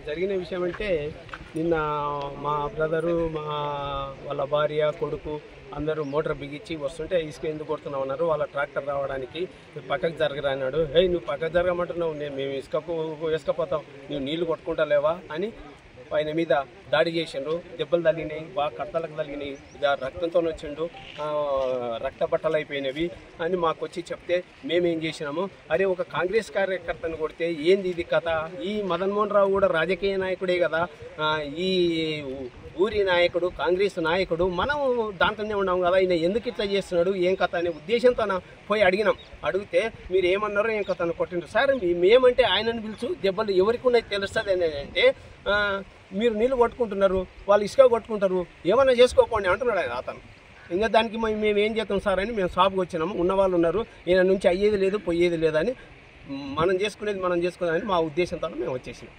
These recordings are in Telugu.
జరిగిన విషయం అంటే నిన్న మా బ్రదరు వాళ్ళ భార్య కొడుకు అందరూ మోటార్ బిగించి వస్తుంటే ఇసుక ఎందుకు కొడుతున్నావు అన్నారు. వాళ్ళ ట్రాక్టర్ రావడానికి పక్కకు జరగరా అన్నాడు. నువ్వు పక్కకు జరగమంటున్నావు, మేము ఇసుకపోతాం, నువ్వు నీళ్లు కొట్టుకుంటా లేవా అని ఆయన మీద దాడి చేసిండ్రు. దెబ్బలు తగిలినాయి, బాగా కట్టలకు తగిలినాయి, రక్తంతో వచ్చిండు, రక్త బట్టలు అయిపోయినవి అని మాకు వచ్చి చెప్తే మేమేం చేసినాము, అరే ఒక కాంగ్రెస్ కార్యకర్తను కొడితే ఏంది ఇది కథ, ఈ మదన్మోహన్ రావు కూడా రాజకీయ నాయకుడే కదా, ఈ ఊరి నాయకుడు కాంగ్రెస్ నాయకుడు, మనం దాంట్లోనే ఉన్నాం కదా, ఈయన ఎందుకు ఇట్లా చేస్తున్నాడు ఏం కథ అనే ఉద్దేశంతో పోయి అడిగినాం. అడిగితే మీరు ఏమన్నారో ఏం కథ అని కొట్టిండ్రు. సార్ మేమంటే ఆయనను పిలుచు, దెబ్బలు ఎవరికి ఉన్నాయి తెలుస్తుంది అంటే మీరు నీళ్ళు కొట్టుకుంటున్నారు, వాళ్ళు ఇసుక కొట్టుకుంటారు, ఏమన్నా చేసుకోకండి అంటున్నాడు ఆయన అతను. ఇంకా దానికి మేము ఏం చేస్తాం సార్ అని మేము షాప్కి వచ్చినాము. ఉన్నవాళ్ళు ఉన్నారు, ఈయన నుంచి అయ్యేది లేదు పోయేది లేదని, మనం చేసుకునేదని మా ఉద్దేశంతో మేము వచ్చేసినాం.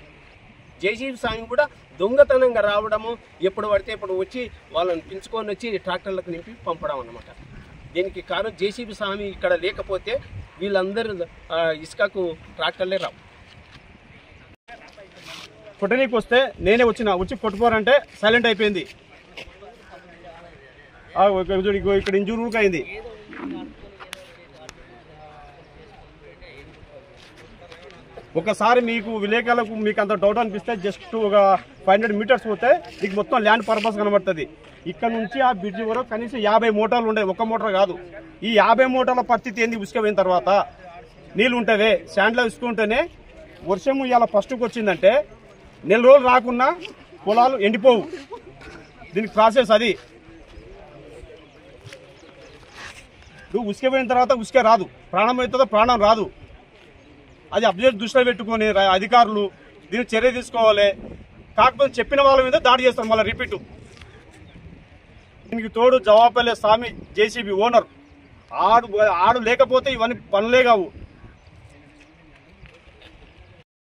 జేసీబీ సాయం కూడా దొంగతనంగా రావడము, ఎప్పుడు పడితే ఇప్పుడు వచ్చి వాళ్ళని పిలుచుకొని వచ్చి ట్రాక్టర్లకు నింపి పంపడం అన్నమాట. దీనికి కారణం జేసీబీ స్వామి ఇక్కడ లేకపోతే వీళ్ళందరూ ఇసుకకు ట్రాక్టర్లే రావు. కొట్టనీకి వస్తే నేనే వచ్చి కొట్టుకోరంటే సైలెంట్ అయిపోయింది. ఇక్కడ ఇంజూర్ అయింది. ఒకసారి మీకు విలేకరులకు మీకు అంత డౌట్ అనిపిస్తే జస్ట్ ఒక 500 మీటర్స్ పోతే మీకు మొత్తం ల్యాండ్ పర్పస్ కనబడుతుంది. ఇక్కడ నుంచి ఆ బ్రిడ్జి వరకు కనీసం 50 మోటార్లు ఉండే, ఒక్క మోటార్ కాదు. ఈ 50 మోటార్ల పరిస్థితి ఏంది, ఉసుక పోయిన తర్వాత నీళ్ళు ఉంటేనే శాండ్లో ఉసుక ఉంటేనే వర్షం ఇలా ఫస్ట్కి వచ్చిందంటే నెల రోజులు రాకున్నా పొలాలు ఎండిపోవు. దీనికి ప్రాసెస్ అది. ఉసుక పోయిన తర్వాత ఉసుక రాదు, ప్రాణం అవుతుందో ప్రాణం రాదు. అది అబ్జెక్ట్ దృష్టిలో పెట్టుకొని అధికారులు దీన్ని చర్య తీసుకోవాలి. కాకపోతే చెప్పిన వాళ్ళ మీద దాడి చేస్తారు మళ్ళీ రిపీట్. దీనికి తోడు జవాపల్లె స్వామి జేసీబీ ఓనర్ ఆడు లేకపోతే ఇవన్నీ పనులే కావు.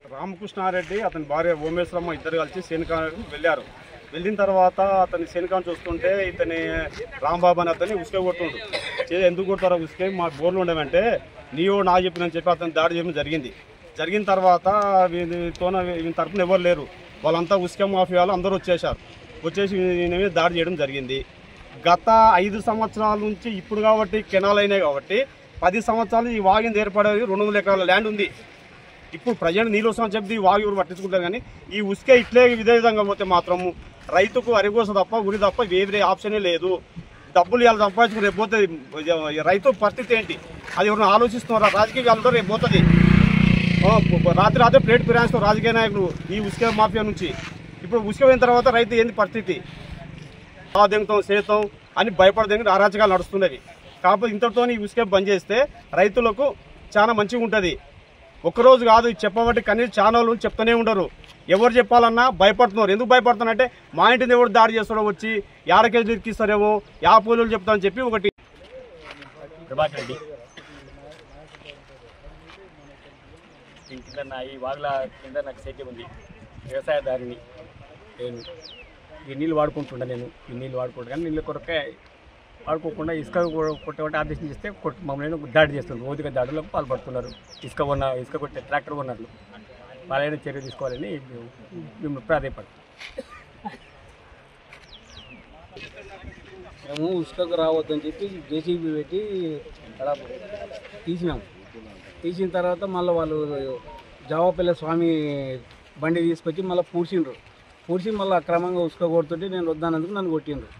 రామకృష్ణారెడ్డి అతని భార్య ఓమేశ్వరమ్మ ఇద్దరు కలిసి శేనికానికి వెళ్ళారు. వెళ్ళిన తర్వాత అతని శేనికాన్ని చూస్తుంటే ఇతని రాంబాబు అని అతన్ని ఉసుక కొట్టుండు. ఎందుకు కొడతారో ఉసుకే మా బోర్లు ఉండమంటే నీవో నా చెప్పినని చెప్పి అతను దాడి చేయడం జరిగింది. జరిగిన తర్వాత వీని తరఫున ఎవరు లేరు, వాళ్ళంతా ఉసుక మాఫియాలు అందరూ వచ్చేసి దాడి చేయడం జరిగింది. గత 5 సంవత్సరాల నుంచి ఇప్పుడు కాబట్టి కెనాల్ అయినాయి కాబట్టి 10 సంవత్సరాలు ఈ వాగింది ఏర్పడేది 200 ఎకరాల ల్యాండ్ ఉంది. ఇప్పుడు ప్రజెంట్ నీళ్ళు వస్తామని చెప్పి ఈ వాగి ఎవరు పట్టించుకుంటారు. కానీ ఈ ఉసుక ఇట్లే ఇదే విధంగా పోతే మాత్రం రైతుకు అరిగోస తప్ప ఉరి తప్ప వేరే ఆప్షనే లేదు. డబ్బులు ఇవాళ సంపాదించుకుని రేపు పోతుంది. రైతు పరిస్థితి ఏంటి అది ఎవరైనా ఆలోచిస్తున్నారా? రాజకీయాలతో రేపు పోతుంది. రాత్రి ప్లేట్ ఫిరాయిస్తారు రాజకీయ నాయకులు ఈ ఉసుక మాఫియా నుంచి. ఇప్పుడు ఉసుక పోయిన తర్వాత రైతు ఏంది పరిస్థితి? దెంగతాం సేతం అని భయపడదెంగ అరాచకాలు నడుస్తున్నవి. కాకపోతే ఇంతటితో ఈ ఉసుక బంద్ చేస్తే రైతులకు చాలా మంచిగా ఉంటుంది. ఒక్కరోజు కాదు చెప్పబట్టి కనీసం ఛానళ్ళు చెప్తూనే ఉండరు. ఎవరు చెప్పాలన్నా భయపడుతున్నారు. ఎందుకు భయపడుతున్నారంటే మా ఇంటిని ఎవరు దాడి చేస్తారో, వచ్చి 50 కేజీలు ఇరికిస్తారేమో, 50 పోలీసులు చెప్తామని చెప్పి ఒకటి. ప్రభాకర్ రెడ్డి కింద ఈ వాగుల కింద నాకు సేద్యం ఉంది, వ్యవసాయదారిని. నేను ఈ నీళ్ళు వాడుకుంటుంటా. ఈ నీళ్ళు వాడుకుంటా కానీ నీళ్ళ కొరకే వాడుకోకుండా ఇసుక కొట్టేవాటి ఆదేశం చేస్తే మమ్మల్ని దాడి చేస్తున్నారు. రోజుగా దాడులకు పాల్పడుతున్నారు. ఇసుక కొట్టే ట్రాక్టర్ ఓనర్లు వాళ్ళైనా చర్య తీసుకోవాలని మేము ప్రాధాన్యపడతాం. మేము ఉసుకకు రావద్దని చెప్పి జేసీబీ పెట్టి అక్కడ తీసిన తర్వాత మళ్ళీ వాళ్ళు జవాపల్లె స్వామి బండి తీసుకొచ్చి మళ్ళీ పూడ్చి మళ్ళీ అక్రమంగా ఉసుక కొడుతుంటే నేను వద్దన్నందుకు నన్ను కొట్టిండ్రు.